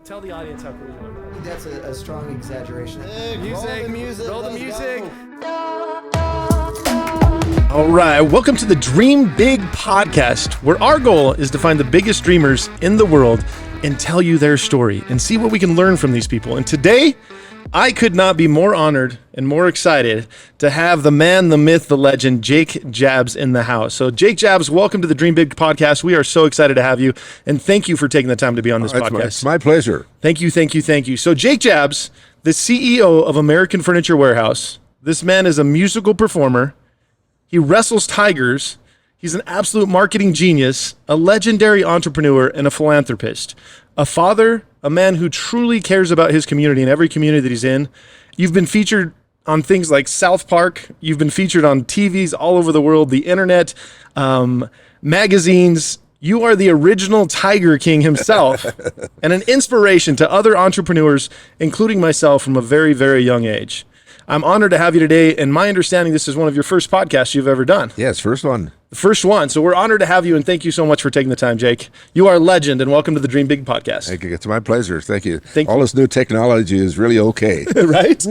Tell the audience how cool you are. I think that's a strong exaggeration. Music. Roll the music. All right, welcome to the Dream Big podcast, where our goal is to find the biggest dreamers in the world and tell you their story and see what we can learn from these people. And today, I could not be more honored and more excited to have the man, the myth, the legend, Jake Jabs in the house. So Jake Jabs, welcome to the Dream Big podcast. We are so excited to have you, and thank you for taking the time to be on this podcast. It's my pleasure. Thank you. So Jake Jabs, the CEO of American Furniture Warehouse, this man is a musical performer. He wrestles tigers. He's an absolute marketing genius, a legendary entrepreneur, and a philanthropist. A father, a man who truly cares about his community and every community that he's in. You've been featured on things like South Park. You've been featured on TVs all over the world, the internet, magazines. You are the original Tiger King himself and an inspiration to other entrepreneurs, including myself, from a very, very young age. I'm honored to have you today, and my understanding this is one of your first podcasts you've ever done. Yes, first one. The first one. So we're honored to have you, and thank you so much for taking the time, Jake. You are a legend, and welcome to the Dream Big podcast. Thank you. It's my pleasure. Thank you. Thank All you. this new technology is really okay. Right?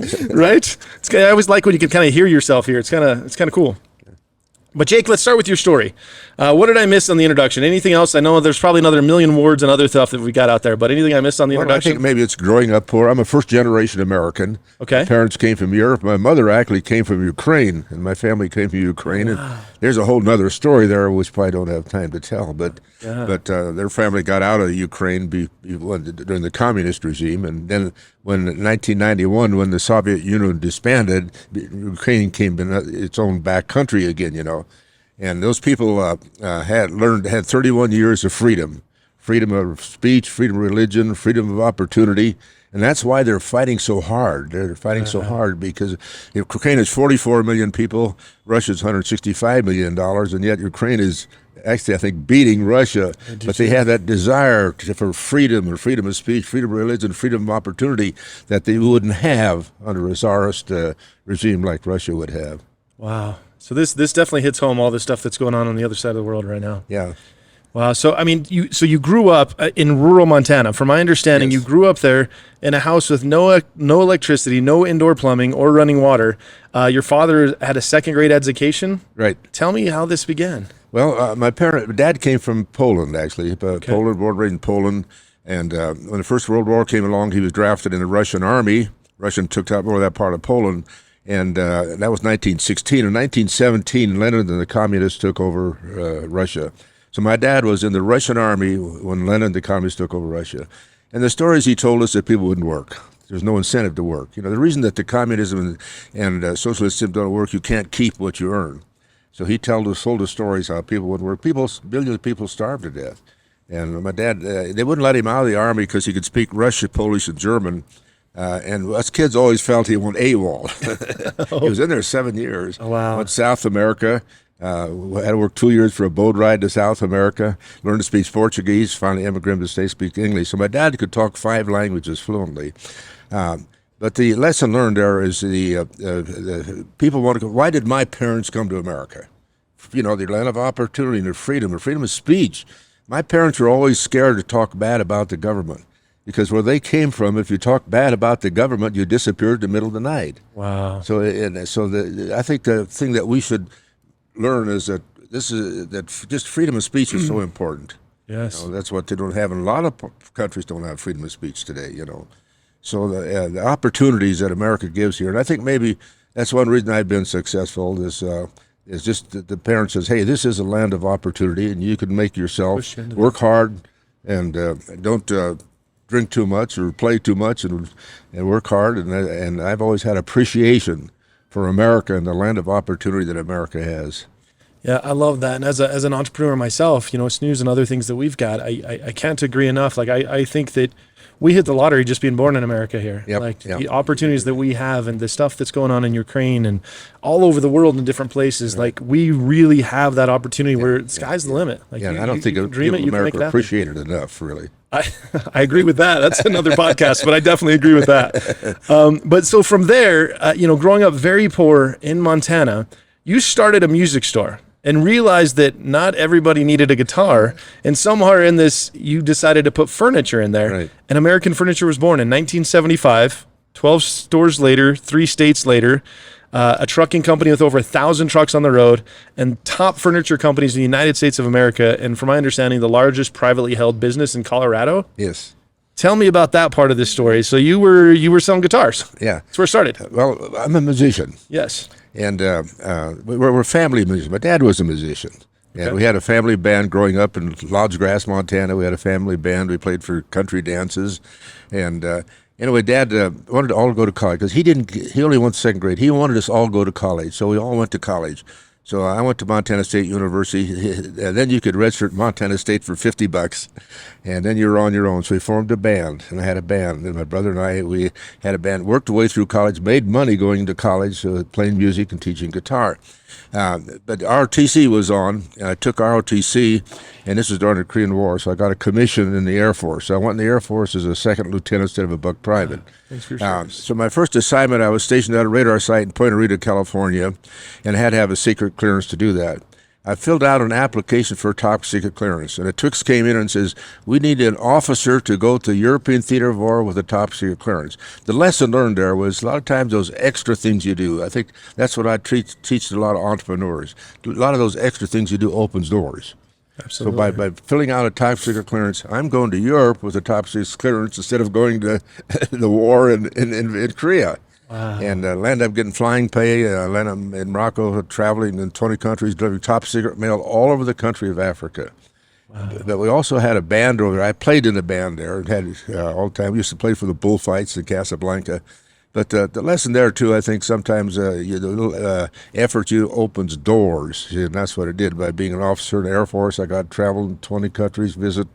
I always like when you can kind of hear yourself here. It's kind of cool. But Jake, let's start with your story. What did I miss on the introduction? Anything else? I know there's probably another million words and other stuff that we got out there, but anything I missed on the Well, I introduction? think maybe it's growing up poor. I'm a first-generation American. Okay. My parents came from Europe. My mother actually came from Ukraine, and my family came from Ukraine. And there's a whole nother story there, which probably don't have time to tell. But their family got out of Ukraine during the communist regime, and then when 1991, when the Soviet Union disbanded, Ukraine came in its own back country again. And those people had 31 years of freedom of speech, freedom of religion, freedom of opportunity, and that's why they're fighting so hard. They're fighting so hard because Ukraine is 44 million people, Russia's $165 million, and yet Ukraine is actually, I think, beating Russia. But they have that desire for freedom and freedom of speech, freedom of religion, freedom of opportunity that they wouldn't have under a czarist regime like Russia would have. Wow. So this definitely hits home, all the stuff that's going on the other side of the world right now. Yeah. Wow. So, I mean, you grew up in rural Montana. From my understanding, Yes. you grew up there in a house with no electricity, no indoor plumbing or running water. Your father had a second-grade education. Right. Tell me how this began. Well, my dad came from Poland, actually. Poland, born and raised in Poland. And when the First World War came along, he was drafted in the Russian army. Russian took over that part of Poland. And that was 1916. In 1917, Lenin and the communists took over Russia. So my dad was in the Russian army when Lenin and the communists took over Russia. And the stories he told us that people wouldn't work. There's no incentive to work. The reason that the communism and socialist system don't work, you can't keep what you earn. So he told us stories how people wouldn't work. Billions of people starved to death. And my dad, they wouldn't let him out of the army because he could speak Russian, Polish, and German. And us kids always felt he went AWOL. He was in there 7 years. Oh, wow. Went to South America. Had to work 2 years for a boat ride to South America. Learned to speak Portuguese. Finally immigrated to stay speak English. So my dad could talk 5 languages fluently. But the lesson learned there is the people want to go, why did my parents come to America? The land of opportunity and freedom of speech. My parents were always scared to talk bad about the government. Because where they came from, if you talk bad about the government, you disappeared in the middle of the night. Wow. So I think the thing that we should learn is that just freedom of speech is so important. Yes. That's what they don't have. And a lot of countries don't have freedom of speech today. So the opportunities that America gives here, and I think maybe that's one reason I've been successful is just that the parents says, hey, this is a land of opportunity, and you can make yourself work hard and don't drink too much or play too much and work hard. And I've always had appreciation for America and the land of opportunity that America has. Yeah, I love that. And as an entrepreneur myself, Snooze and other things that we've got, I can't agree enough. Like, I think that we hit the lottery just being born in America here. Yep. The opportunities that we have and the stuff that's going on in Ukraine and all over the world in different places, like we really have that opportunity where the sky's the limit. Like, and I don't think people in America appreciate it enough, really. I agree with that. That's another podcast, but I definitely agree with that. But so from there, growing up very poor in Montana, you started a music store. and realized that not everybody needed a guitar. And somewhere in this, you decided to put furniture in there. Right. And American Furniture was born in 1975, 12 stores later, 3 states later, a trucking company with over 1,000 trucks on the road, and top furniture companies in the United States of America. And from my understanding, the largest privately held business in Colorado. Yes. Tell me about that part of this story. So you were selling guitars. Yeah. That's where it started. Well, I'm a musician. Yes. And we're family musicians. My dad was a musician. And we had a family band growing up in Lodge Grass, Montana. We had a family band. We played for country dances. And anyway, Dad wanted to all go to college because he only went to second grade. He wanted us all to go to college. So we all went to college. So I went to Montana State University, and then you could register at Montana State for $50, and then you were on your own. So we formed a band, and I had a band. And my brother and I, we had a band, worked our way through college, made money going to college, playing music and teaching guitar. But ROTC was on, and I took ROTC, and this was during the Korean War, so I got a commission in the Air Force. So I went in the Air Force as a second lieutenant instead of a buck private. Thanks for your service. So my first assignment, I was stationed at a radar site in Puerto Rico, California, and had to have a secret clearance to do that. I filled out an application for a top secret clearance, and a Twix came in and says, we need an officer to go to European Theater of War with a top secret clearance. The lesson learned there was a lot of times those extra things you do. I think that's what I teach a lot of entrepreneurs. A lot of those extra things you do opens doors. Absolutely. So by filling out a top secret clearance, I'm going to Europe with a top secret clearance instead of going to the war in Korea. Wow. And land up getting flying pay, land up in Morocco, traveling in 20 countries, delivering top secret mail all over the country of Africa. Wow. But we also had a band over there. I played in a band there and had all the time. We used to play for the bullfights in Casablanca. But the lesson there, too, I think sometimes the little effort you opens doors. And that's what it did. By being an officer in the Air Force, I got to travel in 20 countries, visit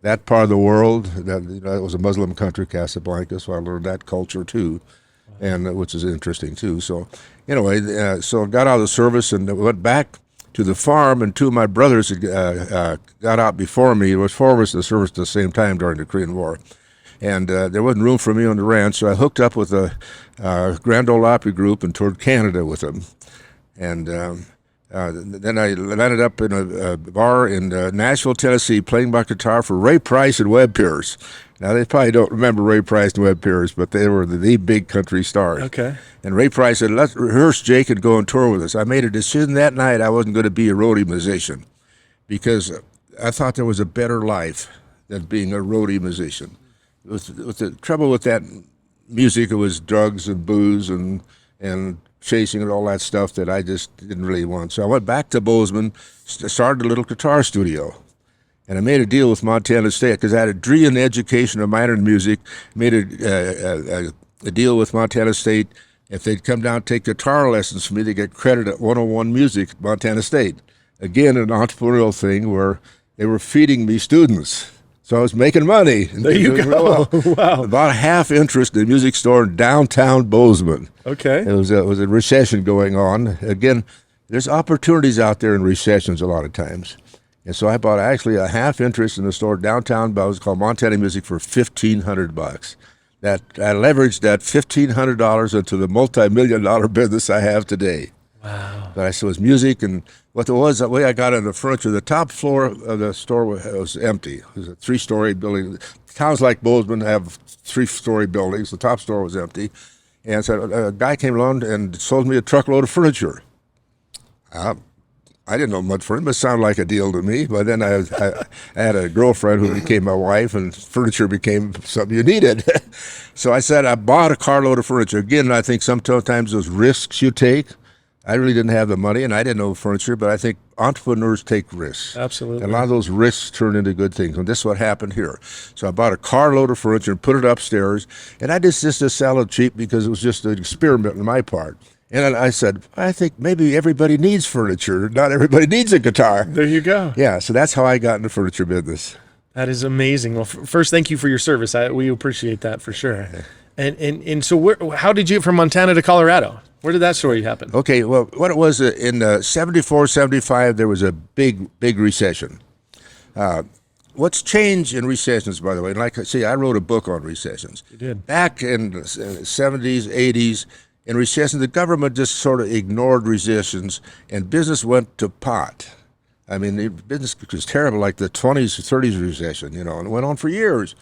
that part of the world. That was a Muslim country, Casablanca, so I learned that culture, too. And which is interesting too. So anyway, so I got out of the service and went back to the farm, and 2 of my brothers got out before me. There was 4 of us in the service at the same time during the Korean War, and there wasn't room for me on the ranch, so I hooked up with a Grand Ole Opry group and toured Canada with them. And then I landed up in a bar in Nashville, Tennessee, playing my guitar for Ray Price and Webb Pierce. Now, they probably don't remember Ray Price and Webb Pierce, but they were the big country stars. Okay. And Ray Price said, let's rehearse, Jake, and go on tour with us. I made a decision that night I wasn't going to be a roadie musician because I thought there was a better life than being a roadie musician. With the trouble with that music, it was drugs and booze and chasing and all that stuff that I just didn't really want. So I went back to Bozeman, started a little guitar studio. And I made a deal with Montana State because I had a degree in education, a minor in music. Made a deal with Montana State. If they'd come down and take guitar lessons from me, they get credit at 101 Music at Montana State. Again, an entrepreneurial thing where they were feeding me students. So I was making money. There you go. Wow. About half interest in a music store in downtown Bozeman. Okay. It was a recession going on. Again, there's opportunities out there in recessions a lot of times. And so I bought actually a half interest in the store downtown. It was called Montana Music for $1,500. That I leveraged that $1,500 into the multi-million-dollar business I have today. Wow! But I said it was music, and what it was, the way I got into furniture, the top floor of the store was empty. It was a 3-story building. Towns like Bozeman have 3-story buildings. The top store was empty, and so a guy came along and sold me a truckload of furniture. I didn't know much for him. It sounded like a deal to me. But then I had a girlfriend who became my wife, and furniture became something you needed. So I said I bought a carload of furniture. Again, I think sometimes those risks you take. I really didn't have the money, and I didn't know furniture, but I think entrepreneurs take risks. Absolutely. And a lot of those risks turn into good things, and this is what happened here. So I bought a carload of furniture and put it upstairs, and I just to sell it cheap because it was just an experiment on my part. And I said, I think maybe everybody needs furniture. Not everybody needs a guitar. There you go. Yeah, so that's how I got in the furniture business. That is amazing. Well, first, thank you for your service. We appreciate that for sure. And so how did you, from Montana to Colorado? Where did that story happen? Okay, well, what it was in 74, 75, there was a big recession. What's changed in recessions, by the way, and like I say, I wrote a book on recessions. You did. Back in the 70s, 80s, In recession, the government just sort of ignored recessions, and business went to pot. I mean, the business was terrible, like the 20s, 30s recession, and it went on for years.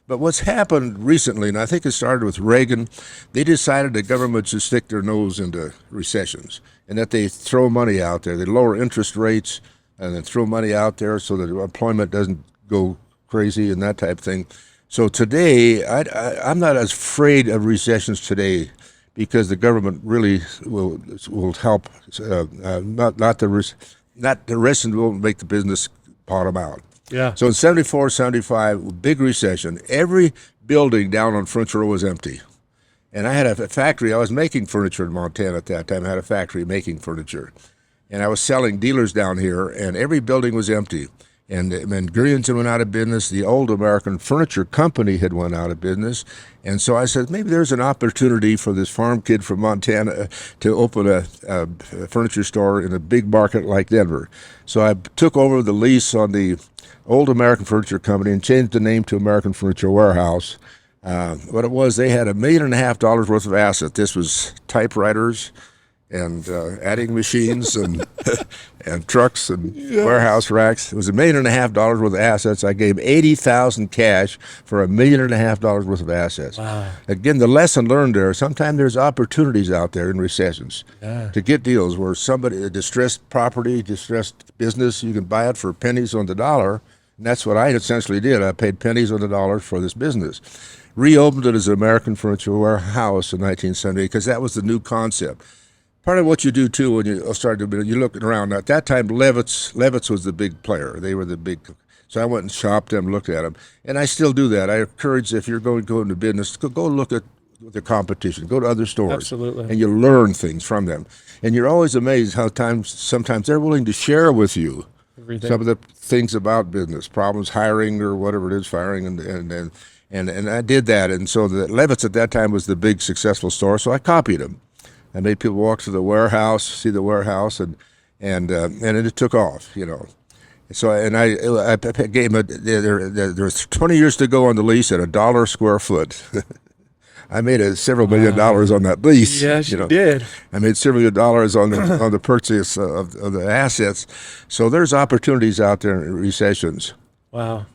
But what's happened recently, and I think it started with Reagan, they decided the government should stick their nose into recessions and that they throw money out there. They lower interest rates and then throw money out there so that employment doesn't go crazy and that type of thing. So today, I'm not as afraid of recessions today because the government really will help. Not the recession won't make the business bottom out. Yeah. So in 74, 75, big recession, every building down on Frontier Road was empty. And I had a factory. I was making furniture in Montana at that time. I had a factory making furniture. And I was selling dealers down here, and every building was empty. And Greens went out of business. The old American Furniture Company had went out of business. And so I said, maybe there's an opportunity for this farm kid from Montana to open a furniture store in a big market like Denver. So I took over the lease on the old American Furniture Company and changed the name to American Furniture Warehouse. What it was, they had $1.5 million worth of assets. This was typewriters and adding machines and and trucks and warehouse racks. It was $1.5 million worth of assets. I gave $80,000 cash for $1.5 million worth of assets. Wow. Again, the lesson learned there. Sometimes there's opportunities out there in recessions to get deals where a distressed property, distressed business, you can buy it for pennies on the dollar. And that's what I essentially did. I paid pennies on the dollar for this business. Reopened it as American Furniture Warehouse in 1970 because that was the new concept. Part of what you do too when you start to you're looking around. At that time, Levitz was the big player. They were the big. So I went and shopped them, looked at them, and I still do that. I encourage if you're going to go into business, go look at the competition. Go to other stores. Absolutely. And you learn things from them. And you're always amazed how sometimes they're willing to share with you Everything. some of the things about business, problems, hiring or whatever it is, firing, and I did that. And so the Levitz at that time was the big successful store, so I copied them. I made people walk to the warehouse, see the warehouse, and it took off, So I gave them there's 20 years to go on the lease at $1 a square foot. I made several $1 million on that lease. Yes, you did. I made several $1 million on the purchase of the assets. So there's opportunities out there in recessions. Wow.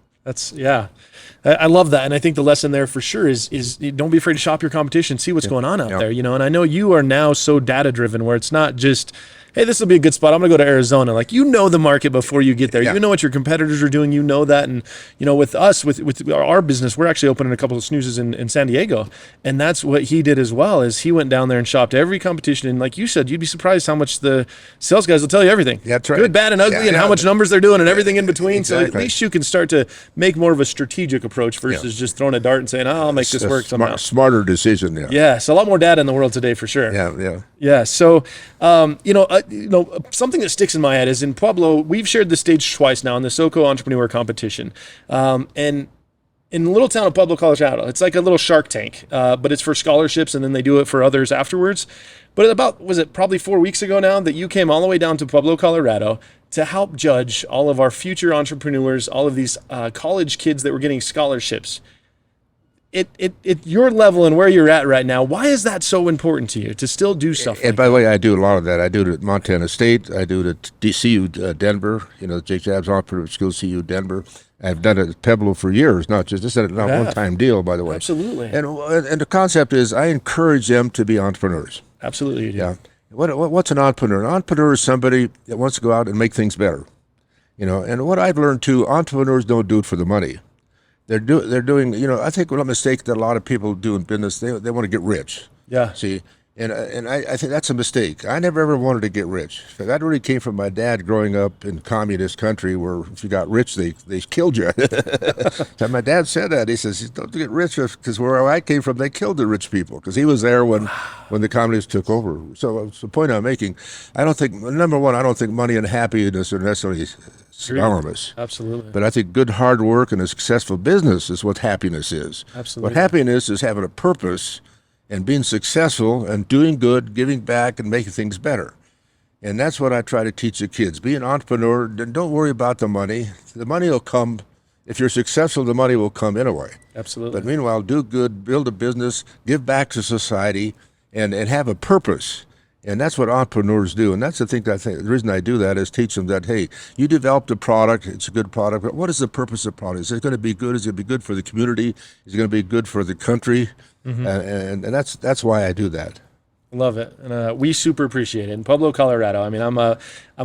I love that. And I think the lesson there for sure is don't be afraid to shop your competition, see what's going on out there, And I know you are now so data driven where it's not just, hey, this will be a good spot. I'm going to go to Arizona. Like, the market before you get there. Yeah. You know what your competitors are doing. You know that. And, with us, with our business, we're actually opening a couple of snoozes in San Diego. And that's what he did as well, is he went down there and shopped every competition. And like you said, you'd be surprised how much the sales guys will tell you everything. That's right. Good, bad, and ugly, and how much numbers they're doing and everything in between. Exactly. So at least you can start to make more of a strategic approach versus just throwing a dart and saying, I'll make this work somehow. Smarter decision, yeah. Yes, a lot more data in the world today for sure. Yeah. Yeah. So, something that sticks in my head is in Pueblo, we've shared the stage twice now in the SoCo Entrepreneur Competition. And in the little town of Pueblo, Colorado, it's like a little Shark Tank, but it's for scholarships, and then they do it for others afterwards. But was it probably 4 weeks ago now that you came all the way down to Pueblo, Colorado to help judge all of our future entrepreneurs, all of these college kids that were getting scholarships. At your level and where you're at right now, why is that so important to you to still do stuff? And by the way, I do a lot of that. I do it at Montana State. I do it at CU Denver. Jake Jabs Entrepreneur School, CU Denver. I've done it at Pueblo for years, not one-time deal, by the way. Absolutely. And the concept is I encourage them to be entrepreneurs. Absolutely, you do. Yeah. What's an entrepreneur? An entrepreneur is somebody that wants to go out and make things better. And what I've learned too, entrepreneurs don't do it for the money. They're doing, I think one mistake that a lot of people do in business, they want to get rich. Yeah. See, and I think that's a mistake. I never ever wanted to get rich. That really came from my dad growing up in communist country where if you got rich, they killed you. So my dad said that. He says, don't get rich because where I came from, they killed the rich people because he was there when the communists took over. So the point I'm making, number one, I don't think money and happiness are necessarily synonymous. Absolutely. But I think good hard work and a successful business is what happiness is. Absolutely. What happiness is having a purpose and being successful and doing good, giving back, and making things better. And that's what I try to teach the kids. Be an entrepreneur. Don't worry about the money. The money will come. If you're successful, the money will come anyway. Absolutely. But meanwhile, do good, build a business, give back to society, and have a purpose. And that's what entrepreneurs do. And that's the thing that the reason I do that is teach them that, hey, you developed a product, it's a good product, but what is the purpose of the product? Is it going to be good? Is it going to be good for the community? Is it going to be good for the country? And that's why I do that. Love it, and we super appreciate it. In Pueblo, Colorado, I mean, I'm a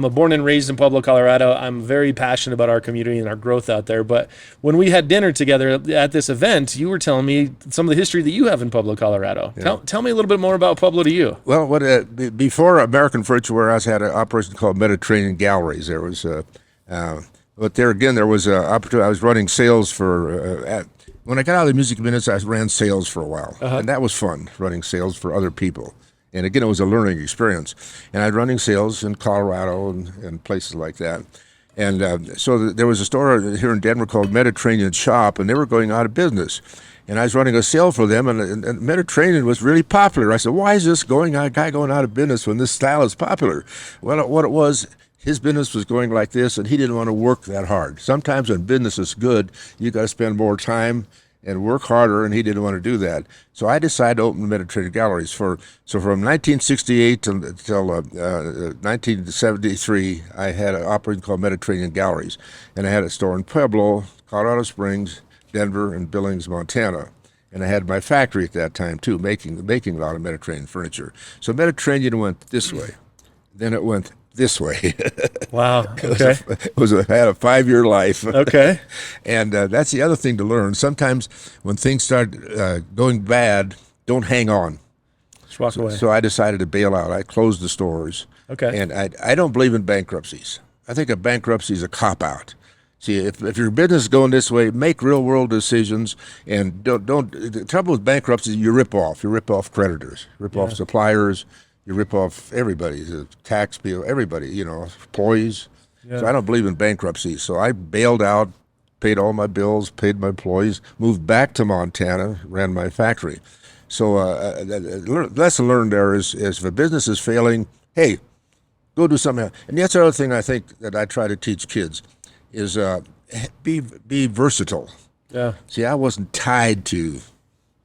born and raised in Pueblo, Colorado. I'm very passionate about our community and our growth out there. But when we had dinner together at this event, you were telling me some of the history that you have in Pueblo, Colorado. Yeah. Tell me a little bit more about Pueblo to you. Well, before American Furniture Warehouse had an operation called Mediterranean Galleries. There was but there again, there was an opportunity. I was running sales for. When I got out of the music business, I ran sales for a while, and that was fun, running sales for other people. And again, it was a learning experience. And I was running sales in Colorado and places like that. And so there was a store here in Denver called Mediterranean Shop, and they were going out of business. And I was running a sale for them, and Mediterranean was really popular. I said, why is this guy going out of business when this style is popular? Well, what it was, his business was going like this, and he didn't want to work that hard. Sometimes when business is good, you got to spend more time and work harder, and he didn't want to do that. So I decided to open the Mediterranean Galleries. So from 1968 until 1973, I had an operation called Mediterranean Galleries, and I had a store in Pueblo, Colorado Springs, Denver, and Billings, Montana. And I had my factory at that time too, making a lot of Mediterranean furniture. So Mediterranean went this way, then it went this way. Wow. Okay. It had a 5-year life. Okay. And that's the other thing to learn. Sometimes when things start going bad, don't hang on. Just walk away. So I decided to bail out. I closed the stores. Okay. And I don't believe in bankruptcies. I think a bankruptcy is a cop-out. See, if your business is going this way, make real-world decisions, and don't. The trouble with bankruptcy is you rip off. You rip off creditors, rip off suppliers, you rip off everybody, the tax bill, everybody, employees. Yeah. So I don't believe in bankruptcy. So I bailed out, paid all my bills, paid my employees, moved back to Montana, ran my factory. So lesson learned there is if a business is failing, hey, go do something else. And that's the other thing I think that I try to teach kids is be versatile. Yeah. See, I wasn't tied to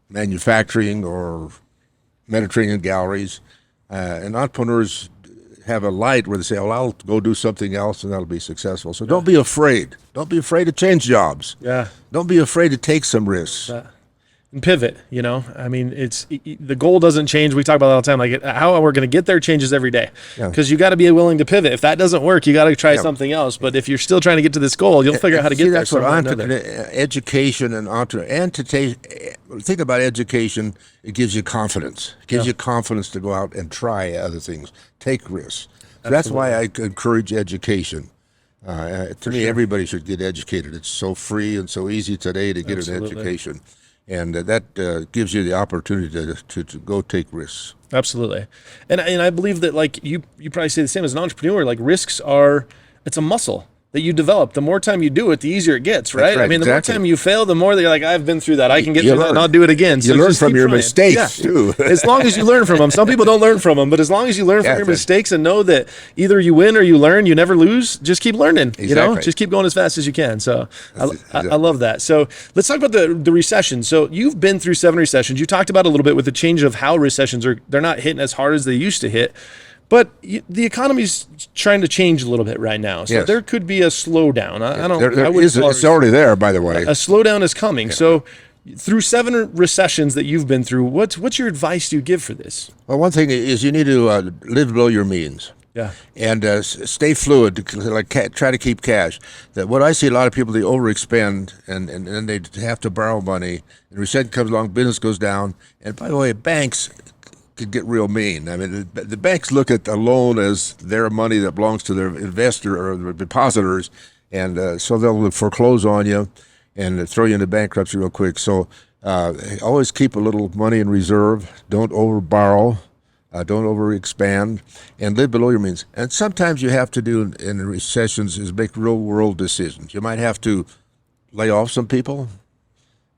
manufacturing or Mediterranean Galleries. And entrepreneurs have a light where they say, well, I'll go do something else and that'll be successful. So don't be afraid. Don't be afraid to change jobs. Yeah. Don't be afraid to take some risks. And pivot, I mean, the goal doesn't change. We talk about that all the time. Like how we're going to get there changes every day because you got to be willing to pivot. If that doesn't work, you got to try something else. But if you're still trying to get to this goal, you'll figure out how to get there. That's what education and to think about education. It gives you confidence. It gives you confidence to go out and try other things, take risks. So that's why I encourage education. To me, everybody should get educated. It's so free and so easy today to get an education. And that gives you the opportunity to go take risks. Absolutely. And I believe that, like, you probably say the same as an entrepreneur, like risks it's a muscle that you develop. The more time you do it, the easier it gets, right? I mean, the more time you fail, the more that you're like, I've been through that. I can get through that and I'll do it again. So you learn from your mistakes, too. As long as you learn from them. Some people don't learn from them, but as long as you learn from your mistakes and know that either you win or you learn, you never lose, just keep learning, just keep going as fast as you can. So I love that. So let's talk about the recession. So you've been through 7 recessions. You talked about a little bit with the change of how recessions they're not hitting as hard as they used to hit. But the economy's trying to change a little bit right now, so there could be a slowdown. It's already there, by the way. A slowdown is coming. Yeah. So, through 7 recessions that you've been through, what's your advice do you give for this? Well, one thing is you need to live below your means. Yeah. And stay fluid. Try to keep cash. That what I see a lot of people, they overexpend and then they have to borrow money. And recession comes along, business goes down. And by the way, banks could get real mean. I mean, the banks look at a loan as their money that belongs to their investor or their depositors, and so they'll foreclose on you and throw you into bankruptcy real quick. So always keep a little money in reserve. Don't overborrow. Don't overexpand, and live below your means. And sometimes you have to do in recessions is make real-world decisions. You might have to lay off some people.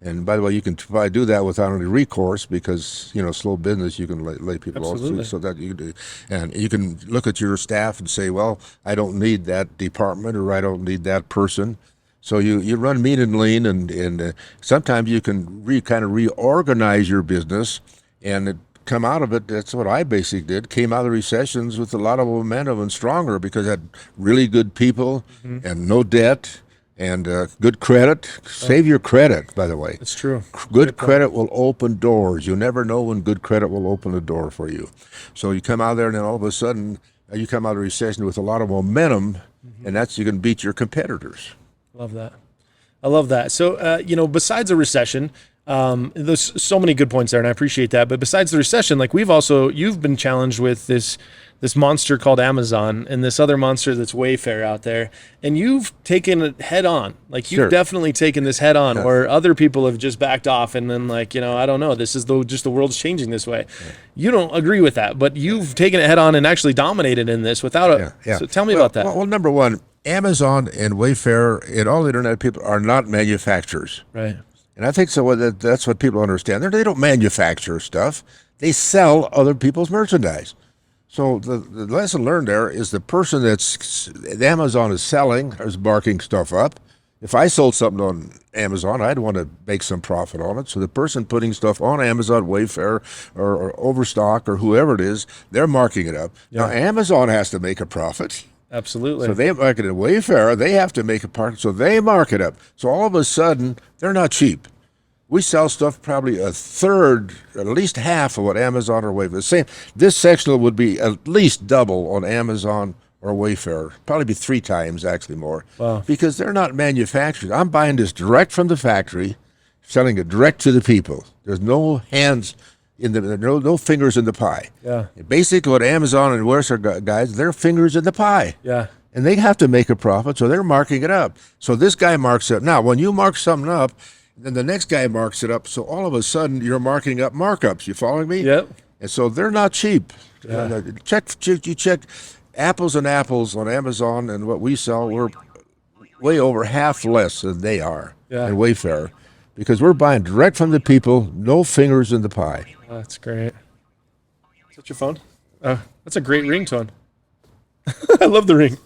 And by the way, you can probably do that without any recourse because, slow business, you can lay people off. So that you do. And you can look at your staff and say, well, I don't need that department or I don't need that person. So you run mean and lean, and sometimes you can kind of reorganize your business and come out of it. That's what I basically did. Came out of the recessions with a lot of momentum and stronger because I had really good people and no debt and good credit. Save your credit, by the way. That's true. Good credit will open doors. You never know when good credit will open a door for you. So you come out there and then all of a sudden you come out of the recession with a lot of momentum, and that's you can beat your competitors. Love that. I love that. So, besides a recession, there's so many good points there, and I appreciate that. But besides the recession, like you've been challenged with this monster called Amazon and this other monster that's Wayfair out there, and you've taken it head on. Like you've definitely taken this head on, where other people have just backed off and then I don't know. This is just the world's changing this way. Yeah. You don't agree with that, but you've taken it head on and actually dominated in this without So tell me about that. Well, number one, Amazon and Wayfair and all the internet people are not manufacturers. Right. And I think so. That's what people understand. They don't manufacture stuff. They sell other people's merchandise. So the lesson learned there is the person that Amazon is selling is marking stuff up. If I sold something on Amazon, I'd want to make some profit on it. So the person putting stuff on Amazon, Wayfair, or Overstock, or whoever it is, they're marking it up. Yeah. Now, Amazon has to make a profit. Absolutely. So they market it. Wayfair, they have to make a profit, so they mark it up. So all of a sudden, they're not cheap. We sell stuff probably a third, at least half of what Amazon or Wayfair. Same. This sectional would be at least double on Amazon or Wayfair. Probably be 3 times actually more. Wow. Because they're not manufactured. I'm buying this direct from the factory, selling it direct to the people. There's no hands in the no fingers in the pie. Yeah. Basically, what Amazon and Wayfair guys, they're fingers in the pie. Yeah. And they have to make a profit, so they're marking it up. So this guy marks it up. Now, when you mark something up, then the next guy marks it up. So all of a sudden, you're marking up markups. You following me? Yep. And so they're not cheap. Yeah. You check apples and apples on Amazon, and what we sell, we're way over half less than they are in Wayfair, because we're buying direct from the people, no fingers in the pie. Oh, that's great. Is that your phone? Oh, that's a great ringtone. I love the ring.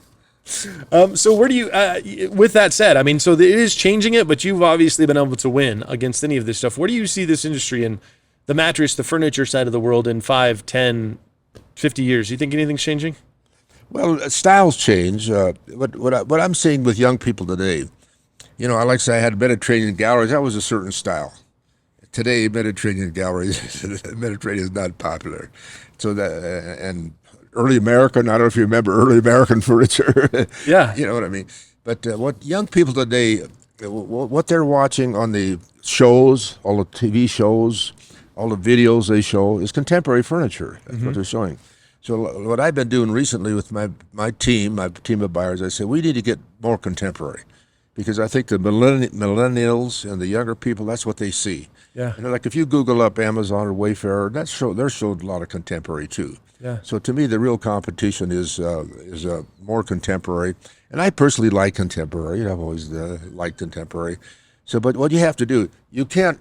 So where do you, with that said, I mean, so it is changing it, but you've obviously been able to win against any of this stuff. Where do you see this industry in the mattress, the furniture side of the world in 5, 10, 50 years? Do you think anything's changing? Well, styles change. What I'm seeing with young people today, I like to say I had Mediterranean galleries. That was a certain style. Today, Mediterranean galleries, Mediterranean is not popular. So and early American, I don't know if you remember early American furniture. Yeah. You know what I mean? But what young people today, what they're watching on the shows, all the TV shows, all the videos they show is contemporary furniture. That's what they're showing. So what I've been doing recently with my team of buyers, I say we need to get more contemporary, because I think the millennials and the younger people, that's what they see. Yeah. Like if you Google up Amazon or Wayfair, they're showing a lot of contemporary too. Yeah. So to me, the real competition is more contemporary, and I personally like contemporary. I've always liked contemporary. So, but what you have to do, you can't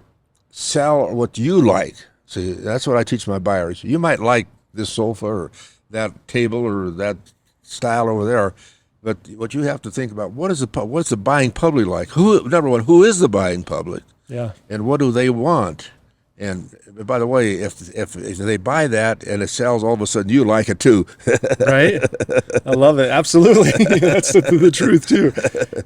sell what you like. See, that's what I teach my buyers. You might like this sofa or that table or that style over there, but what you have to think about, what's the buying public like? Number one, who is the buying public? Yeah. And what do they want? And by the way, if they buy that and it sells, all of a sudden you like it too. Right? I love it. Absolutely. That's the truth too.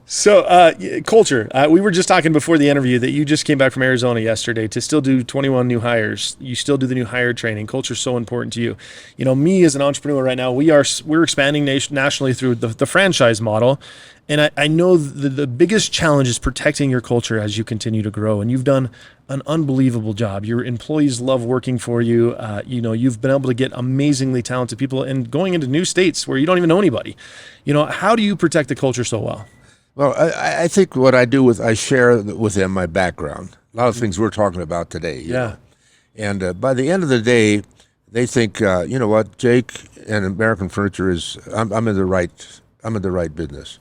So culture. We were just talking before the interview that you just came back from Arizona yesterday to still do 21 new hires. You still do the new hire training. Culture is so important to you. Me as an entrepreneur right now, we're expanding nationally through the franchise model. And I know the biggest challenge is protecting your culture as you continue to grow. And you've done an unbelievable job. Your employees love working for you. You've been able to get amazingly talented people and going into new states where you don't even know anybody. How do you protect the culture so well? Well, I think what I do I share with them my background. A lot of things we're talking about today. You know? And by the end of the day, they think, you know what, Jake and American Furniture I'm in the right business.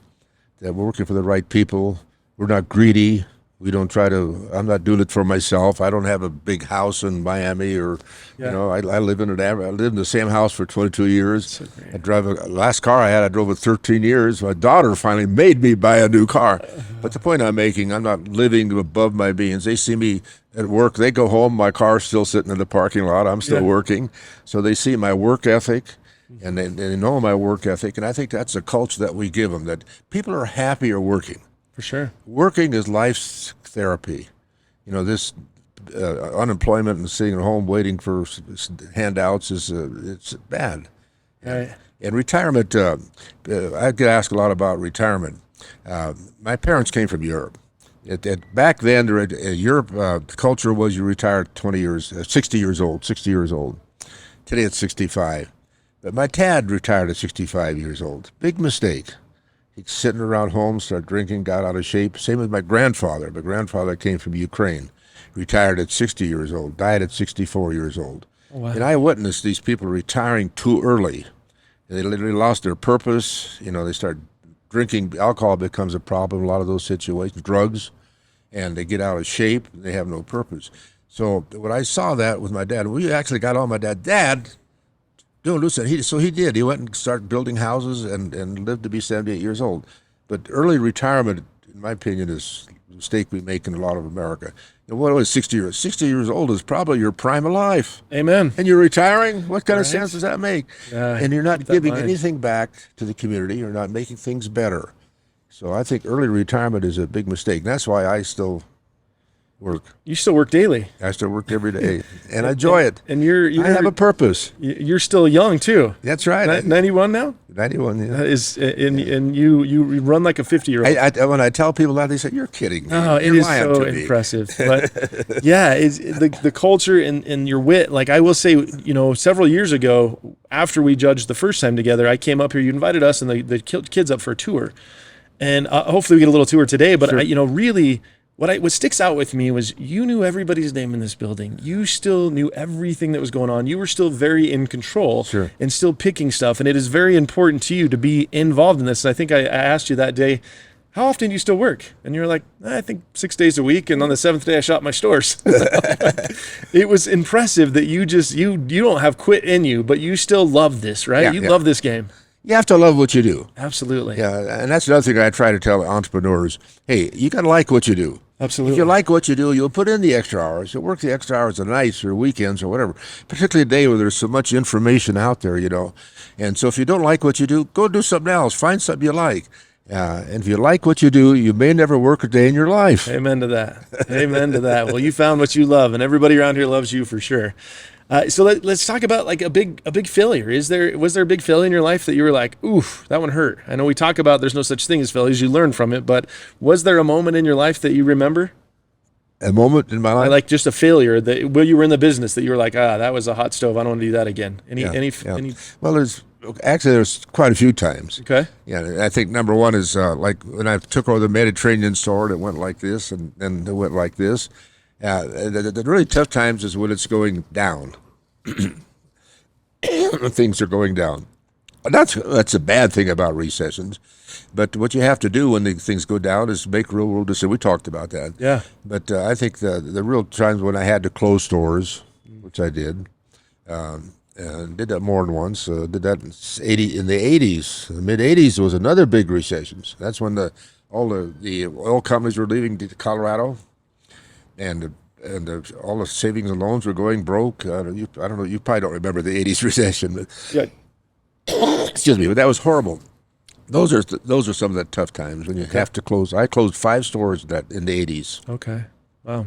That we're working for the right people. We're not greedy. We don't I'm not doing it for myself. I don't have a big house in Miami or, I live in the same house for 22 years. So I drive last car I drove it 13 years. My daughter finally made me buy a new car. But the point I'm making, I'm not living above my means. They see me at work. They go home. My car's still sitting in the parking lot. I'm still working. So they see my work ethic, and they know my work ethic. And I think that's a culture that we give them, that people are happier working. For sure. Working is life's therapy. This unemployment and sitting at home waiting for handouts it's bad. Right. And retirement, I get asked a lot about retirement. My parents came from Europe. Back then, Europe culture was you retired 60 years old. Today it's 65. But my dad retired at 65 years old. Big mistake. He's sitting around home, started drinking, got out of shape. Same with my grandfather. My grandfather came from Ukraine, retired at 60 years old, died at 64 years old. Oh, wow. And I witnessed these people retiring too early. They literally lost their purpose. They start drinking. Alcohol becomes a problem in a lot of those situations, drugs, and they get out of shape. They have no purpose. So when I saw that with my dad, we actually got on my dad, don't listen. He did. He went and started building houses and lived to be 78 years old. But early retirement, in my opinion, is a mistake we make in a lot of America. What was 60 years? 60 years old is probably your prime of life. Amen. And you're retiring? What kind of sense does that make? And you're not giving mind. anything back to the community. You're not making things better. So I think early retirement is a big mistake. And that's why I still work. You still work daily. I still work every day, and I enjoy it. And I have a purpose. You're still young too. That's right. 91 now. 91. Yeah. And you run like a 50-year-old. When I tell people that, they say, "You're kidding me." Oh, it is so impressive. But yeah, it's the culture and your wit. Like I will say, several years ago, after we judged the first time together, I came up here. You invited us and the kids up for a tour, and hopefully we get a little tour today. But sure. Really. What sticks out with me was you knew everybody's name in this building. You still knew everything that was going on. You were still very in control and still picking stuff. And it is very important to you to be involved in this. And I think I asked you that day, how often do you still work? And you were like, I think 6 days a week. And on the 7th day, I shop my stores. It was impressive that you don't have quit in you, but you still love this, right? You love this game. You have to love what you do. Absolutely. Yeah, and that's another thing I try to tell entrepreneurs. Hey, you got to like what you do. Absolutely. If you like what you do, you'll put in the extra hours. You'll work the extra hours at nights or weekends or whatever, particularly a day where there's so much information out there, And so if you don't like what you do, go do something else. Find something you like. And if you like what you do, you may never work a day in your life. Amen to that. Amen to that. Well, you found what you love, and everybody around here loves you for sure. So let's talk about like a big failure. Was there a big failure in your life that you were like, oof, that one hurt? I know we talk about there's no such thing as failures. You learn from it, but was there a moment in your life that you remember? A moment in my life? Like just a failure that while you were in the business that you were like, that was a hot stove. I don't want to do that again. Any? Well, there's quite a few times. Okay. Yeah, I think number one is like when I took over the Mediterranean store, it went like this, and then it went like this. The really tough times is when it's going down. Things are going down. That's a bad thing about recessions. But what you have to do when things go down is make real world decisions. We talked about that. Yeah. But I think the real times when I had to close stores, which I did, and did that more than once. Did that in the 80s. The mid 80s was another big recession. That's when all the oil companies were leaving Colorado. And all the savings and loans were going broke. I don't know. You probably don't remember the '80s recession, but excuse me. But that was horrible. Those are some of the tough times when you have to close. I closed 5 stores in the '80s. Okay, wow.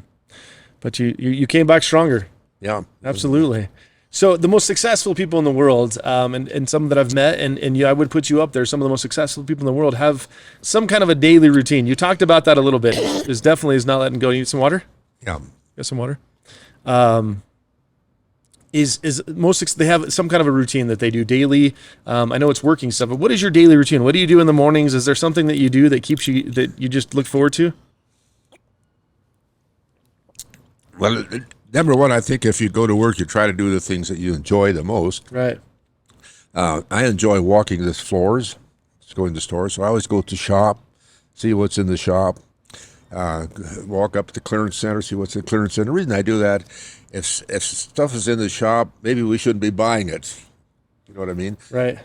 But you came back stronger. Yeah, absolutely. So the most successful people in the world, and some that I've met, and I would put you up there. Some of the most successful people in the world have some kind of a daily routine. You talked about that a little bit. This definitely is not letting go. You need some water? Yeah. Get some water. They have some kind of a routine that they do daily. I know it's working stuff, but what is your daily routine? What do you do in the mornings? Is there something that you do that you just look forward to? Well, number one, I think if you go to work, you try to do the things that you enjoy the most. Right. I enjoy walking the floors, going to stores. So I always go to shop, see what's in the shop. Walk up to the clearance center, see what's in the clearance center. The reason I do that, if stuff is in the shop, maybe we shouldn't be buying it. You know what I mean? Right.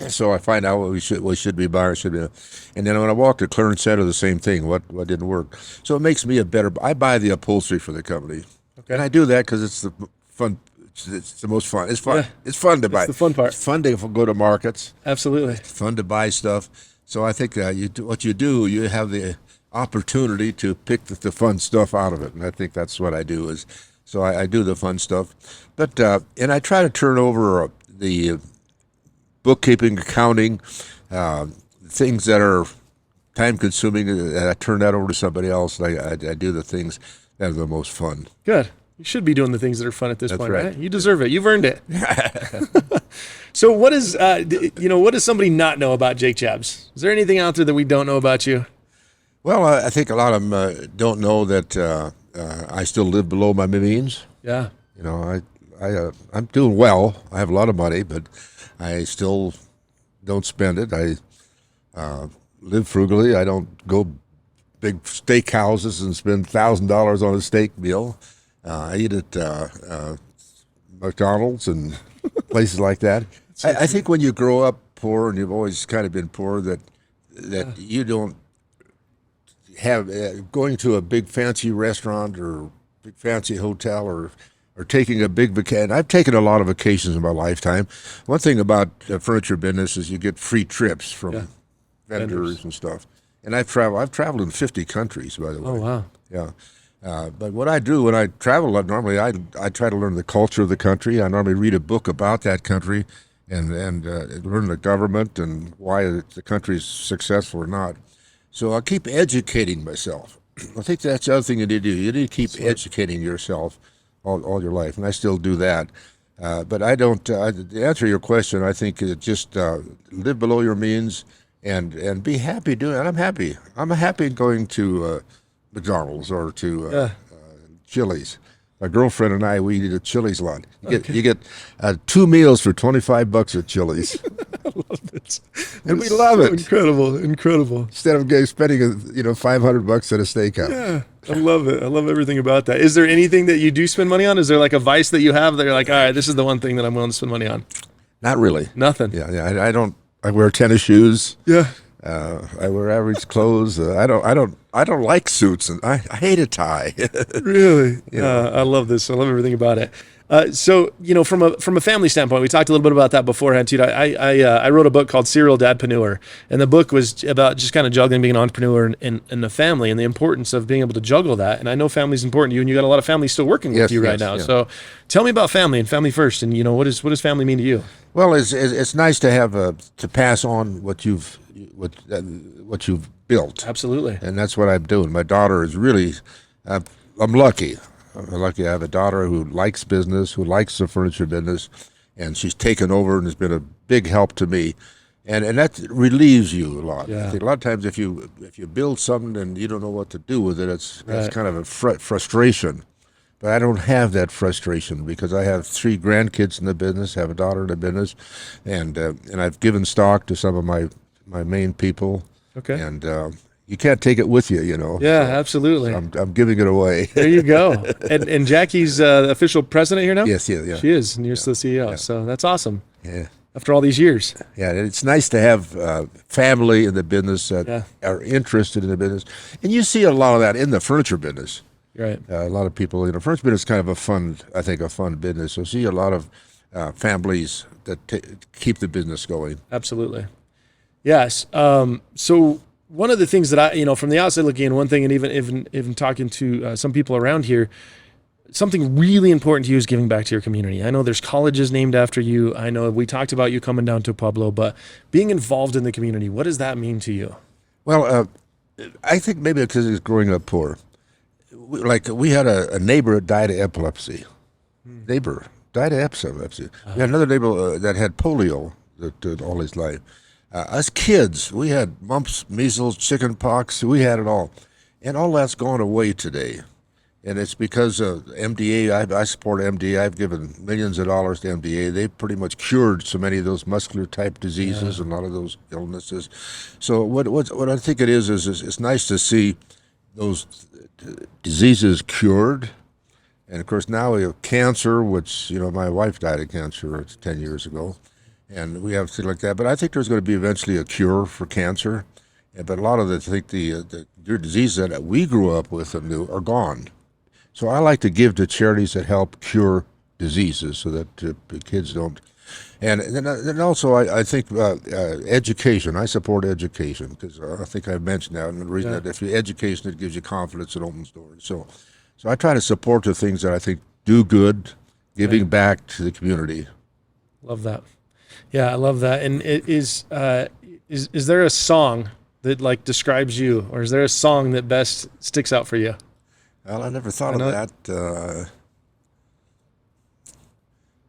So I find out what we should be buying, and then when I walk to Clearance Center, the same thing. What didn't work? So it makes me a better. I buy the upholstery for the company, and I do that because it's the fun. It's the most fun. It's fun. Yeah. It's fun to buy. the fun part. It's fun to go to markets. Absolutely. It's fun to buy stuff. So I think what you do, you have the opportunity to pick the fun stuff out of it, and I think that's what I do. So I do the fun stuff, but and I try to turn over the bookkeeping, accounting, things that are time consuming, and I turn that over to somebody else. I do the things that are the most fun. Good. You should be doing the things that are fun at this That's point, right. right? You deserve it. You've earned it. So what is, what does somebody not know about Jake Jabs? Is there anything out there that we don't know about you? Well, I think a lot of them don't know that I still live below my means. Yeah. You know, I'm doing well. I have a lot of money, but I still don't spend it. I live frugally. I don't go big steak houses and spend $1,000 on a steak meal. I eat at McDonald's and places like that. I think when you grow up poor, and you've always kind of been poor, that you don't have going to a big fancy restaurant or big fancy hotel or taking a big vacation. I've taken a lot of vacations in my lifetime. One thing about the furniture business is you get free trips from vendors and stuff. And I've traveled in 50 countries, by the way. Oh, wow. Yeah. But what I do when I travel, normally I try to learn the culture of the country. I normally read a book about that country and learn the government and why the country is successful or not. So I keep educating myself. I think that's the other thing you need to do. You need to keep educating yourself all your life, and I still do that. But I don't. To answer your question, I think just live below your means and be happy doing it. I'm happy. I'm happy going to McDonald's or to Chili's. My girlfriend and I, we eat at Chili's a lot. You get 2 meals for $25 at Chili's. I love it. And we love it. Incredible. Instead of spending $500 at a steakhouse. Yeah, I love it. I love everything about that. Is there anything that you do spend money on? Is there like a vice that you have that you're like, all right, this is the one thing that I'm willing to spend money on? Not really. Nothing. Yeah. I don't. I wear tennis shoes. Yeah. I wear average clothes. I don't like suits, and I hate a tie. Really? I love this. I love everything about it. So, from a family standpoint, we talked a little bit about that beforehand too. I wrote a book called Serial Dadpreneur, and the book was about just kind of juggling being an entrepreneur in the family and the importance of being able to juggle that. And I know family's important to you, and you got a lot of family still working with you right now. Yeah. So, tell me about family and family first, and what does family mean to you? Well, it's nice to have to pass on what you've built. Absolutely. And that's what I'm doing. My daughter is really, I'm lucky. I'm lucky I have a daughter who likes business, who likes the furniture business, and she's taken over and has been a big help to me. And that relieves you a lot. Yeah. I think a lot of times if you build something and you don't know what to do with it, it's kind of a frustration. But I don't have that frustration because I have 3 grandkids in the business, have a daughter in the business, and I've given stock to some of my main people. Okay. And you can't take it with you, Yeah, so, absolutely. So I'm giving it away. There you go. And Jackie's the official president here now? Yes, yeah. She is, and you're still the CEO. Yeah. So that's awesome. Yeah. After all these years. Yeah, it's nice to have family in the business that are interested in the business. And you see a lot of that in the furniture business. Right. A lot of people, furniture business is kind of a fun business. So see a lot of families that keep the business going. Absolutely. Yes. So one of the things that I, from the outside looking in, one thing, and even talking to some people around here, something really important to you is giving back to your community. I know there's colleges named after you. I know we talked about you coming down to Pueblo, but being involved in the community, what does that mean to you? Well, I think maybe because he's growing up poor. We had a neighbor that died of epilepsy. Neighbor died of epilepsy. We had another neighbor that had polio all his life. Us kids, we had mumps, measles, chicken pox. We had it all. And all that's gone away today. And it's because of MDA. I support MDA. I've given millions of dollars to MDA. They've pretty much cured so many of those muscular type diseases and a lot of those illnesses. So what I think it is it's nice to see those diseases cured. And of course now we have cancer, which my wife died of cancer 10 years ago, and we have things like that. But I think there's going to be eventually a cure for cancer. But a lot of the diseases that we grew up with and knew are gone. So I like to give to charities that help cure diseases so that the kids don't. And then also I think education. I support education because I think I've mentioned that. And the reason that if you education, it gives you confidence and opens doors. So I try to support the things that I think do good, giving back to the community. Love that. Yeah, I love that. And is there a song that like describes you, or is there a song that best sticks out for you? Well, I never thought of that.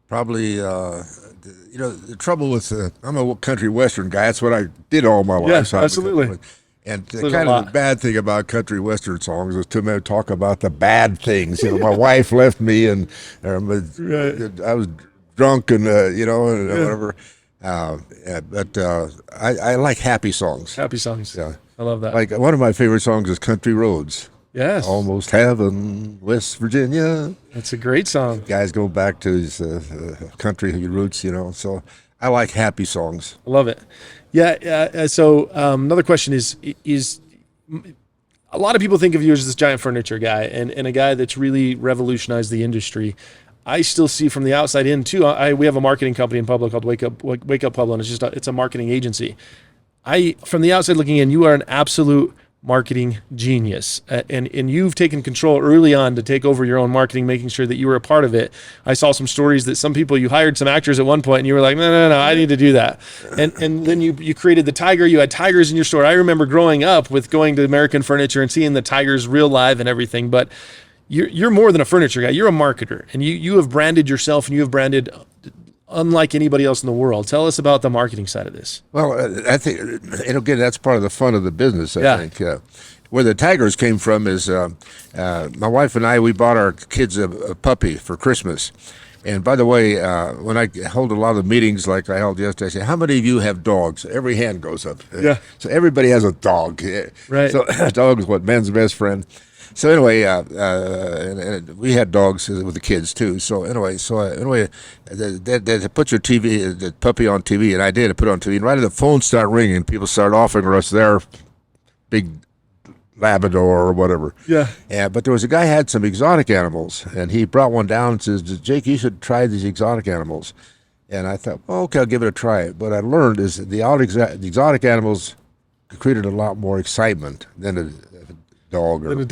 Probably, the trouble with I'm a country western guy. That's what I did all my life. Yeah, absolutely. And kind of the bad thing about country western songs is too many talk about the bad things. My wife left me, and I was drunk, and whatever. But I like happy songs. Happy songs. Yeah, I love that. Like one of my favorite songs is "Country Roads." Yes. Almost Heaven, West Virginia. That's a great song. Guys go back to his country roots, So I like happy songs. I love it. Yeah. So another question is a lot of people think of you as this giant furniture guy and a guy that's really revolutionized the industry. I still see from the outside in too. We have a marketing company in Pueblo called Wake Up Pueblo, and it's a marketing agency. From the outside looking in, you are an absolute marketing genius, and you've taken control early on to take over your own marketing, making sure that you were a part of it. I saw some stories that some people, you hired some actors at one point and you were like, no, I need to do that. And then you created the tiger. You had tigers in your store. I remember growing up with going to American Furniture and seeing the tigers real live and everything, but you're more than a furniture guy. You're a marketer, and you have branded yourself, and you have branded unlike anybody else in the world. Tell us about the marketing side of this. Well, I think, and again, that's part of the fun of the business, I think. Where the tigers came from is my wife and I, we bought our kids a puppy for Christmas. And by the way, when I hold a lot of meetings like I held yesterday, I say, how many of you have dogs? Every hand goes up. Yeah. So everybody has a dog. Right. So a dog is man's best friend. So anyway, and we had dogs with the kids too. So anyway, they put your the puppy on TV, and I did. I put it on TV, and right as the phone started ringing, people started offering us their big Labrador or whatever. Yeah. But there was a guy who had some exotic animals, and he brought one down and says, Jake, you should try these exotic animals. And I thought, well, okay, I'll give it a try. What I learned is that the exotic animals created a lot more excitement than a dog or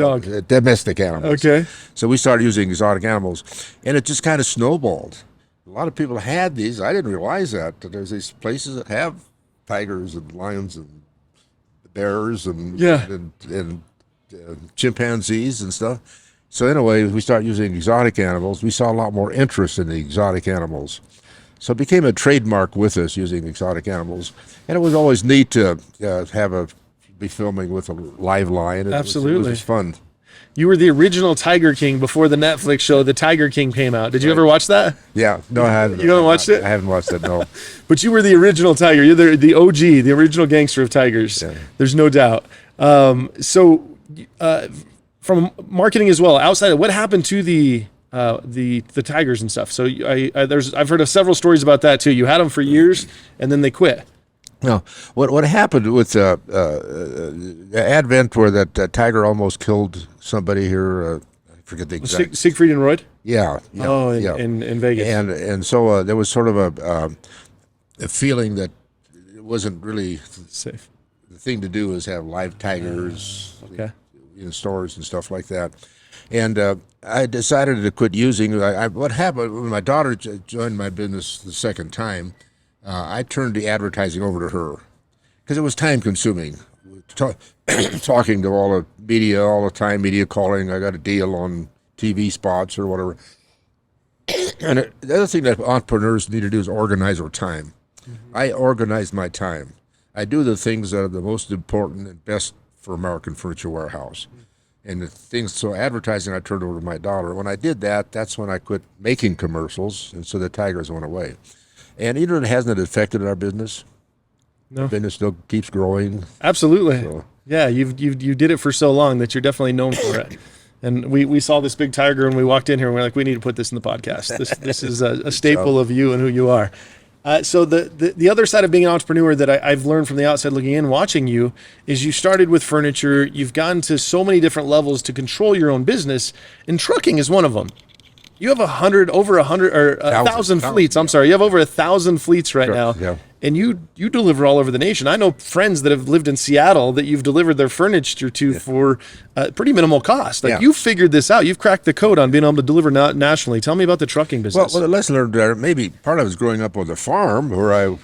domestic animals. Okay. So we started using exotic animals, and it just kind of snowballed. A lot of people had these. I didn't realize that there's these places that have tigers and lions and bears and chimpanzees and stuff. So anyway, we started using exotic animals. We saw a lot more interest in the exotic animals. So it became a trademark with us using exotic animals, and it was always neat to be filming with a live lion. Absolutely. It was fun. You were the original Tiger King before the Netflix show The Tiger King came out. Did you ever watch that? Yeah. No, I haven't. You haven't watched it? I haven't watched it, no. But you were the original tiger. You're the OG, the original gangster of tigers. Yeah. There's no doubt. So from marketing as well, outside of what happened to the tigers and stuff. So I've heard of several stories about that too. You had them for years and then they quit. No, what happened with the advent where that tiger almost killed somebody here? I forget the exact. Siegfried and Roy. Yeah. In Vegas. And so there was sort of a feeling that it wasn't really safe. The thing to do is have live tigers in stores and stuff like that. And I decided to quit using. What happened when my daughter joined my business the second time? I turned the advertising over to her because it was time consuming. Talking to all the media all the time, media calling. I got a deal on TV spots or whatever. And the other thing that entrepreneurs need to do is organize their time. Mm-hmm. I organize my time. I do the things that are the most important and best for American Furniture Warehouse. And the things, so advertising I turned over to my daughter. When I did that, that's when I quit making commercials, and so the tigers went away. And it hasn't affected our business. No. The business still keeps growing. Absolutely. So. Yeah, you did it for so long that you're definitely known for it. And we saw this big tiger when we walked in here, and we're like, we need to put this in the podcast. This is a staple of you and who you are. So the other side of being an entrepreneur that I've learned from the outside looking in, watching you, is you started with furniture. You've gotten to so many different levels to control your own business, and trucking is one of them. You have over 1,000 fleets. I'm sorry, you have over 1,000 fleets right now, and you deliver all over the nation. I know friends that have lived in Seattle that you've delivered their furniture to for pretty minimal cost. Like you figured this out. You've cracked the code on being able to deliver nationally. Tell me about the trucking business. Well, the lesson learned there, maybe part of it was growing up on the farm where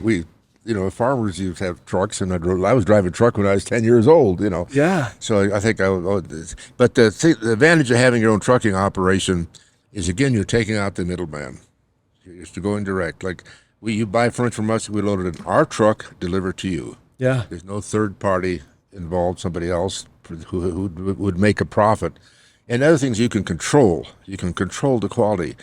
farmers used to have trucks, and I was driving a truck when I was 10 years old, Yeah. So I think but the advantage of having your own trucking operation is, again, you're taking out the middleman. You're just going direct. Like you buy furniture from us, we load it in our truck, deliver it to you. Yeah. There's no third party involved, somebody else who would make a profit. And other things you can control. You can control the quality.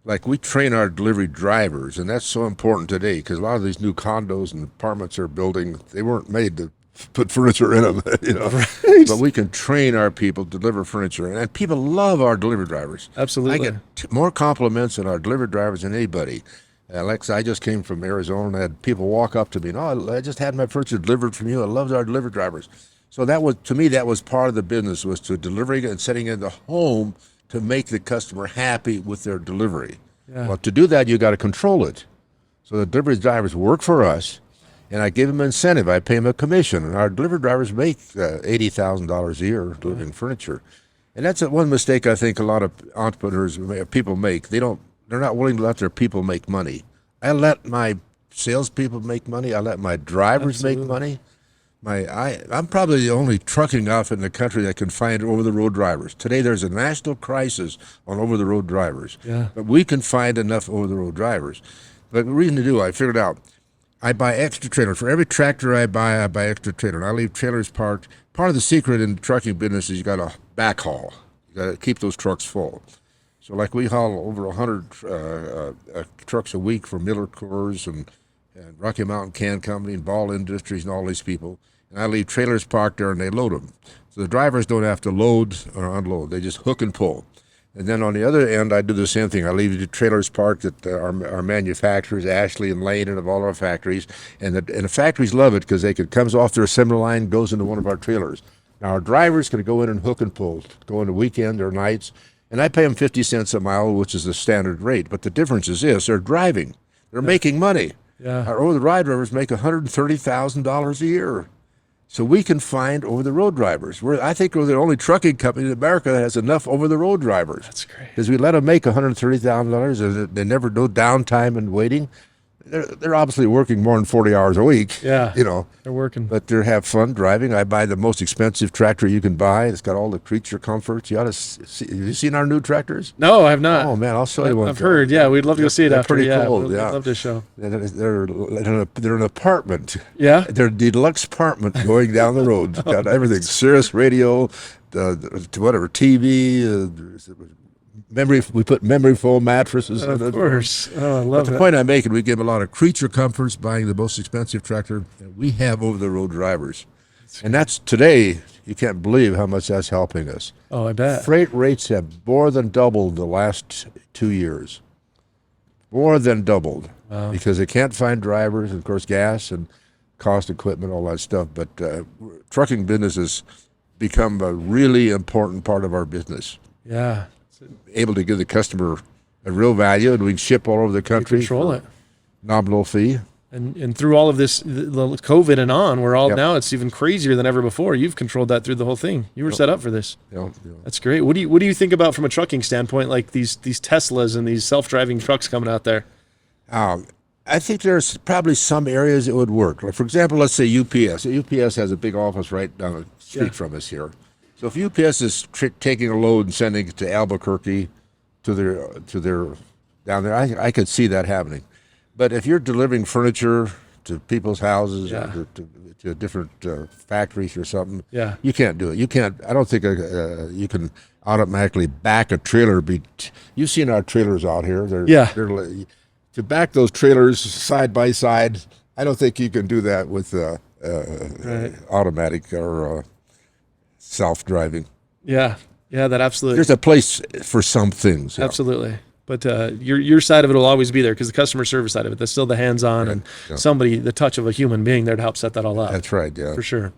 Like we train our delivery drivers, and that's so important today because a lot of these new condos and apartments are building, they weren't made to put furniture in them, Right. But we can train our people to deliver furniture, and people love our delivery drivers. Absolutely. I get more compliments on our delivery drivers than anybody. Alex, I just came from Arizona, and I had people walk up to me, I just had my furniture delivered from you. I loved our delivery drivers. So that was, to me, that was part of the business, was to delivering and setting in the home to make the customer happy with their delivery. Yeah. Well, to do that, you got to control it. So the delivery drivers work for us, and I give them incentive. I pay them a commission. And our delivery drivers make $80,000 a year delivering furniture. And that's one mistake I think a lot of entrepreneurs, people make. They're not willing to let their people make money. I let my salespeople make money. I let my drivers make money. I'm probably the only trucking outfit in the country that can find over-the-road drivers. Today there's a national crisis on over-the-road drivers. Yeah. But we can find enough over-the-road drivers. But the reason to do, I figured out, I buy extra trailers. For every tractor I buy extra trailer. And I leave trailers parked. Part of the secret in the trucking business is you got to backhaul. You got to keep those trucks full. So like we haul over 100 trucks a week for Miller Coors and Rocky Mountain Can Company and Ball Industries and all these people. And I leave trailers parked there and they load them. So the drivers don't have to load or unload. They just hook and pull. And then on the other end, I do the same thing. I leave the trailers parked at our manufacturers, Ashley and Lane, and of all our factories. And the factories love it because it comes off their assembly line, goes into one of our trailers. Now, our drivers can go in and hook and pull, go into weekend or nights. And I pay them 50 cents a mile, which is the standard rate. But the difference is this: they're driving. They're making money. Yeah. Our over-the-road drivers make $130,000 a year. So we can find over-the-road drivers. I think we're the only trucking company in America that has enough over-the-road drivers. That's great. Because we let them make $130,000, and they never no downtime and waiting. They're obviously working more than 40 hours a week. Yeah. They're working. But they have fun driving. I buy the most expensive tractor you can buy. It's got all the creature comforts. You ought to see. Have you seen our new tractors? No, I have not. Oh man, I'll show you one. I've heard. Yeah, we'd love to go see it They're after. pretty Yeah, cool. we'd Yeah, love to show. They're an apartment. Yeah. They're a deluxe apartment going down the road. Got everything: Sirius radio, whatever, TV. We put memory foam mattresses. Of course. Oh, I love But the it. point I'm making, we give a lot of creature comforts buying the most expensive tractor. And we have over-the-road drivers. And that's today, you can't believe how much that's helping us. Oh, I bet. Freight rates have more than doubled the last 2 years. More than doubled. Wow. Because they can't find drivers, and of course, gas and cost equipment, all that stuff. But trucking business has become a really important part of our business. Yeah. Able to give the customer a real value, and we can ship all over the country. Control it. Nominal fee. And through all of this, the COVID and on, we're all Yep. now it's even crazier than ever before. You've controlled that through the whole thing. You were set up for this. You know. That's great. What do you think about from a trucking standpoint, like these Teslas and these self-driving trucks coming out there? I think there's probably some areas it would work. Like, for example, let's say UPS. UPS has a big office right down the street from us here. So if UPS is taking a load and sending it to Albuquerque, to their down there, I could see that happening. But if you're delivering furniture to people's houses or to different factories or something, you can't do it. You can't. I don't think you can automatically back a trailer. You've seen our trailers out here. They're to back those trailers side by side. I don't think you can do that with automatic or self-driving. Yeah, that absolutely. There's a place for some things. Absolutely. But your side of it will always be there because the customer service side of it, that's still the hands-on and somebody, the touch of a human being there to help set that all up. That's right, yeah. For sure.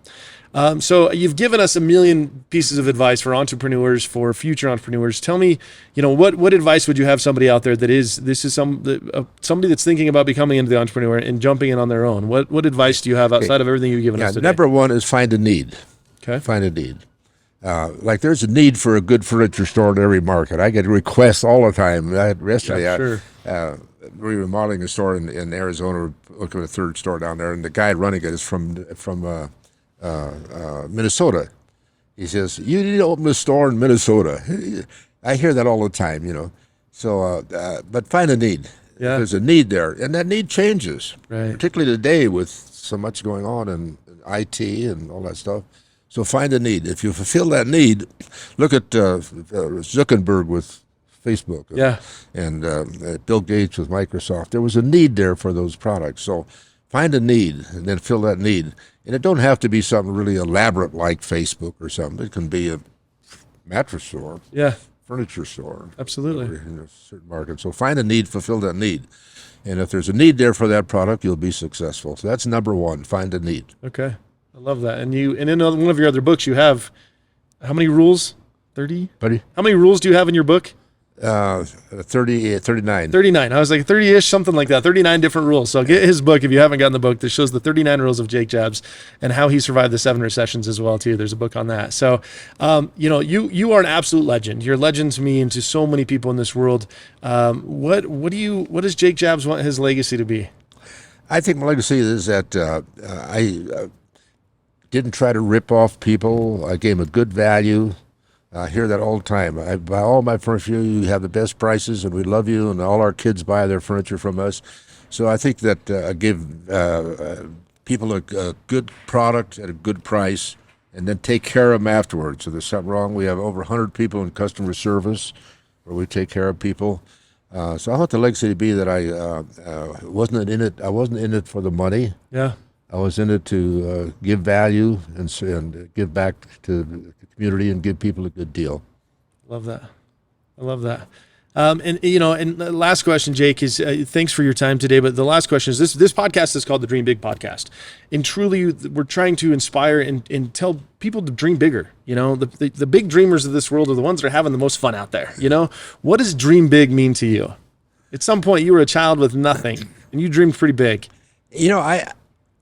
So you've given us a million pieces of advice for entrepreneurs, for future entrepreneurs. Tell me, what advice would you have somebody out there somebody that's thinking about becoming into the entrepreneur and jumping in on their own? What advice do you have outside of everything you've given us today? Number one is find a need. Okay. Find a need. Like there's a need for a good furniture store in every market. I get requests all the time. Yesterday, we were remodeling a store in Arizona, looking at a third store down there, and the guy running it is from Minnesota. He says, "You need to open a store in Minnesota." I hear that all the time, So, but find a need. Yeah. There's a need there, and that need changes, right. particularly today with so much going on in IT and all that stuff. So find a need. If you fulfill that need, look at Zuckerberg with Facebook, and Bill Gates with Microsoft. There was a need there for those products. So find a need and then fill that need. And it don't have to be something really elaborate like Facebook or something. It can be a mattress store, furniture store, absolutely, in a certain market. So find a need, fulfill that need. And if there's a need there for that product, you'll be successful. So that's number one, find a need. Okay. I love that. And in one of your other books, you have how many rules? 30? How many rules do you have in your book? 39. 39. I was like 30-ish, something like that. 39 different rules. So get his book if you haven't gotten the book. That shows the 39 rules of Jake Jabs and how he survived the 7 recessions as well too. There's a book on that. So, you are an absolute legend. You're a legend to me and to so many people in this world. What does Jake Jabs want his legacy to be? I think my legacy is that I didn't try to rip off people. I gave them a good value. I hear that all the time. I buy all my furniture. You have the best prices, and we love you. And all our kids buy their furniture from us. So I think that I give people a good product at a good price, and then take care of them afterwards. So there's something wrong. We have over 100 people in customer service, where we take care of people. So I want the legacy to be that I wasn't in it. I wasn't in it for the money. Yeah. I was in it to give value and give back to the community and give people a good deal. Love that. I love that. And the last question, Jake, is thanks for your time today. But the last question is this podcast is called the Dream Big Podcast. And truly, we're trying to inspire and tell people to dream bigger. The big dreamers of this world are the ones that are having the most fun out there. What does dream big mean to you? At some point, you were a child with nothing, and you dreamed pretty big.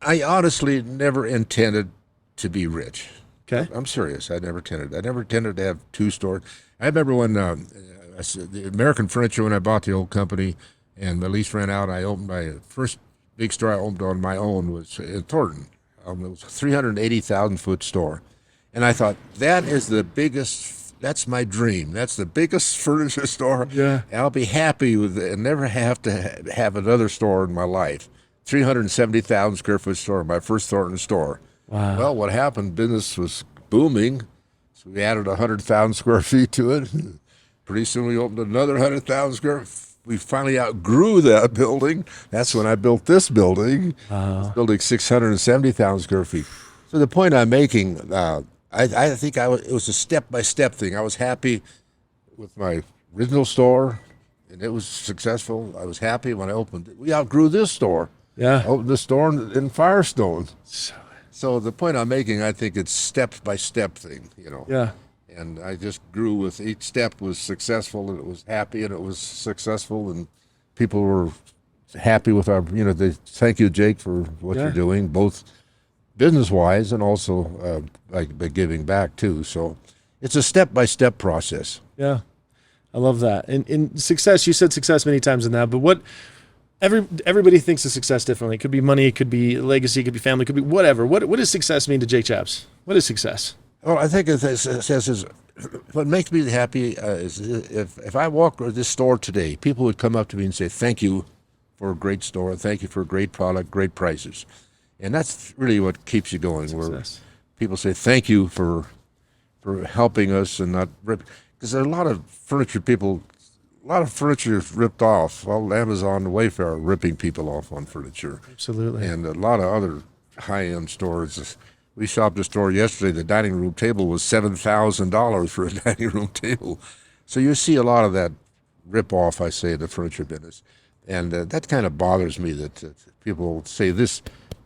I honestly never intended to be rich. Okay. I'm serious. I never intended to have 2 stores. I remember when the American Furniture, when I bought the old company and my lease ran out, I opened my first big store I opened on my own was in Thornton. It was a 380,000-foot store. And I thought, that's my dream. That's the biggest furniture store. Yeah. I'll be happy with it and never have to have another store in my life. 370,000 square foot store, my first Thornton store. Wow. Well, what happened? Business was booming, so we added 100,000 square feet to it. Pretty soon we opened another 100,000 square. We finally outgrew that building. That's when I built this building. This building 670,000 square feet. So the point I'm making, I think it was a step-by-step thing. I was happy with my original store, and it was successful. I was happy when I opened it. We outgrew this store. Yeah. I opened the store in Firestone. So the point I'm making, I think it's step-by-step thing, Yeah. And I just grew with each step was successful, and it was happy, and it was successful, and people were happy with our, they thank you, Jake, for what you're doing, both business-wise and also by giving back, too. So it's a step-by-step process. Yeah. I love that. And success, you said success many times in that, but everybody thinks of success differently. It could be money, it could be legacy, it could be family, it could be whatever. What does success mean to Jake Jabs? What is success? Well, I think success is what makes me happy is if I walk this store today, people would come up to me and say, "Thank you for a great store. Thank you for a great product, great prices," and that's really what keeps you going. Success. Where people say, "Thank you for helping us," and not rip, because there are a lot of furniture people. A lot of furniture is ripped off. Well, Amazon and Wayfair are ripping people off on furniture. Absolutely. And a lot of other high-end stores. We shopped a store yesterday. The dining room table was $7,000 for a dining room table. So you see a lot of that rip off, I say, the furniture business. And that kind of bothers me that people say this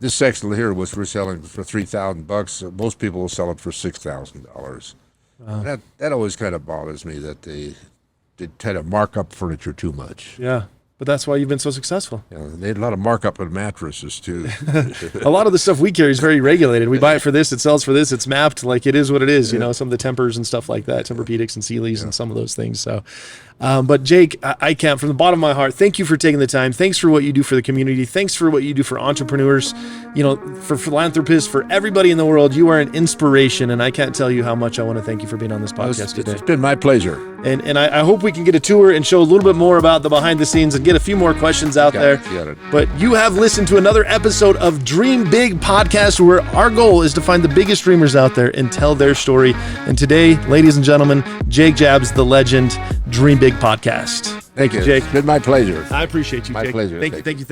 section here, which we're selling for $3,000, most people will sell it for $6,000. Wow. That always kind of bothers me that they try to mark up furniture too much. Yeah. But that's why you've been so successful. Yeah, they had a lot of markup on mattresses too. A lot of the stuff we carry is very regulated. We buy it for this, it sells for this, it's mapped like it is what it is. You know, some of the Tempurs and stuff like that, Tempur-Pedics and Sealy's and some of those things. So, but Jake, I can't, from the bottom of my heart, thank you for taking the time. Thanks for what you do for the community. Thanks for what you do for entrepreneurs, you know, for philanthropists, for everybody in the world. You are an inspiration, and I can't tell you how much I want to thank you for being on this podcast today. It's been my pleasure. And I hope we can get a tour and show a little bit more about the behind the scenes and get a few more questions out there. Got it. But you have listened to another episode of Dream Big Podcast, where our goal is to find the biggest dreamers out there and tell their story. And today, ladies and gentlemen, Jake Jabs, the legend, Dream Big Podcast. Thank you, Jake. It's been my pleasure. I appreciate you, My Jake. pleasure. Thank you.